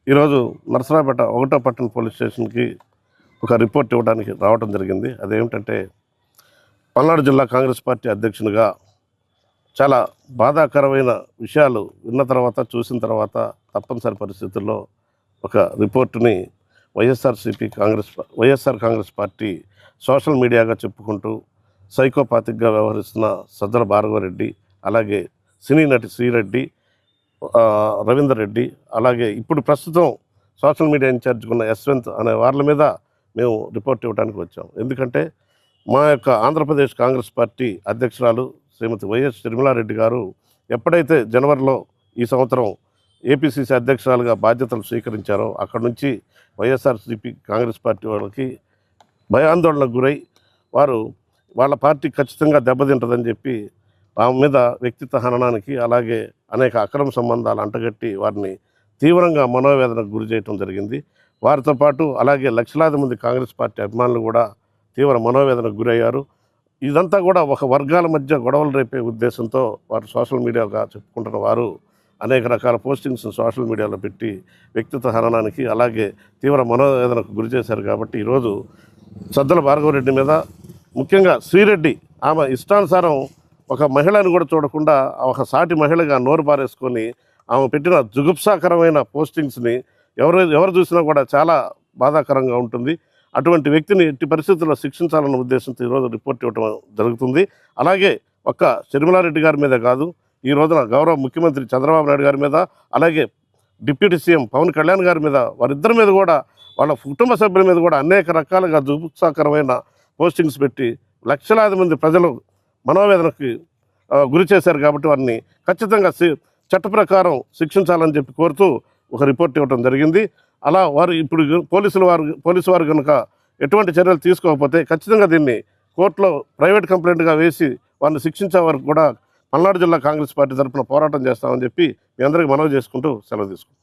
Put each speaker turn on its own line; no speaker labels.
ఈరోజు నరసరావుపేట ఒకటో పట్టణ పోలీస్ స్టేషన్కి ఒక రిపోర్ట్ ఇవ్వడానికి రావడం జరిగింది. అదేమిటంటే పల్నాడు జిల్లా కాంగ్రెస్ పార్టీ అధ్యక్షునిగా చాలా బాధాకరమైన విషయాలు విన్న తర్వాత చూసిన తర్వాత తప్పనిసరి పరిస్థితుల్లో ఒక రిపోర్టుని వైఎస్ఆర్ కాంగ్రెస్ పార్టీ సోషల్ మీడియాగా చెప్పుకుంటూ సైకోపాతిక్గా వ్యవహరిస్తున్న సజ్జల భార్గవరెడ్డి, అలాగే సినీ నటి శ్రీరెడ్డి, రవీందర్ రెడ్డి, అలాగే ఇప్పుడు ప్రస్తుతం సోషల్ మీడియా ఇన్ఛార్జ్ ఉన్న యశ్వంత్ అనే వాళ్ళ మీద మేము రిపోర్ట్ ఇవ్వడానికి వచ్చాం. ఎందుకంటే మా యొక్క ఆంధ్రప్రదేశ్ కాంగ్రెస్ పార్టీ అధ్యక్షురాలు శ్రీమతి వైఎస్ షర్మిలారెడ్డి గారు ఎప్పుడైతే జనవరిలో ఈ సంవత్సరం ఏపీసీసీ అధ్యక్షురాలుగా బాధ్యతలు స్వీకరించారో అక్కడి నుంచి వైఎస్ఆర్సీపీ కాంగ్రెస్ పార్టీ వాళ్ళకి భయాందోళనకు గురై వాళ్ళ పార్టీ ఖచ్చితంగా దెబ్బతింటుందని చెప్పి ఆమె మీద వ్యక్తిత్వ హననానికి, అలాగే అనేక అక్రమ సంబంధాలు అంటగట్టి వారిని తీవ్రంగా మనోవేదనకు గురి చేయడం జరిగింది. వారితో పాటు అలాగే లక్షలాది మంది కాంగ్రెస్ పార్టీ అభిమానులు కూడా తీవ్ర మనోవేదనకు గురయ్యారు. ఇదంతా కూడా ఒక వర్గాల మధ్య గొడవలు రేపే ఉద్దేశంతో వారు సోషల్ మీడియాగా చెప్పుకుంటున్న వారు అనేక రకాల పోస్టింగ్స్ సోషల్ మీడియాలో పెట్టి వ్యక్తిత్వ హననానికి, అలాగే తీవ్ర మనోవేదనకు గురి చేశారు. కాబట్టి ఈరోజు సజ్జల భార్గవరెడ్డి మీద, ముఖ్యంగా శ్రీరెడ్డి, ఆమె ఇష్టానుసారం ఒక మహిళను కూడా చూడకుండా ఒక సాటి మహిళగా నోరు పారేసుకొని ఆమె పెట్టిన జుగుప్సాకరమైన పోస్టింగ్స్ని ఎవరు చూసినా కూడా చాలా బాధాకరంగా ఉంటుంది. అటువంటి వ్యక్తిని ఎట్టి పరిస్థితుల్లో శిక్షించాలన్న ఉద్దేశంతో ఈరోజు రిపోర్ట్ ఇవ్వడం జరుగుతుంది. అలాగే ఒక్క షర్మిలారెడ్డి గారి మీద కాదు, ఈ రోజున గౌరవ ముఖ్యమంత్రి చంద్రబాబు నాయుడు గారి మీద, అలాగే డిప్యూటీ సీఎం పవన్ కళ్యాణ్ గారి మీద, వారిద్దరి మీద కూడా, వాళ్ళ కుటుంబ సభ్యుల మీద కూడా అనేక రకాలుగా జుగుప్సాకరమైన పోస్టింగ్స్ పెట్టి లక్షలాది మంది ప్రజలు మనోవేదనకి గురి చేశారు. కాబట్టి వారిని ఖచ్చితంగా చట్ట ప్రకారం శిక్షించాలని చెప్పి కోరుతూ ఒక రిపోర్ట్ ఇవ్వడం జరిగింది. అలా వారు ఇప్పుడు పోలీసు వారు కనుక ఎటువంటి చర్యలు తీసుకోకపోతే ఖచ్చితంగా దీన్ని కోర్టులో ప్రైవేట్ కంప్లైంట్గా వేసి వారిని శిక్షించే వరకు కూడా పల్నాడు జిల్లా కాంగ్రెస్ పార్టీ తరఫున పోరాటం చేస్తామని చెప్పి మీ అందరికీ మనవి చేసుకుంటూ సెలవు తీసుకుంటాం.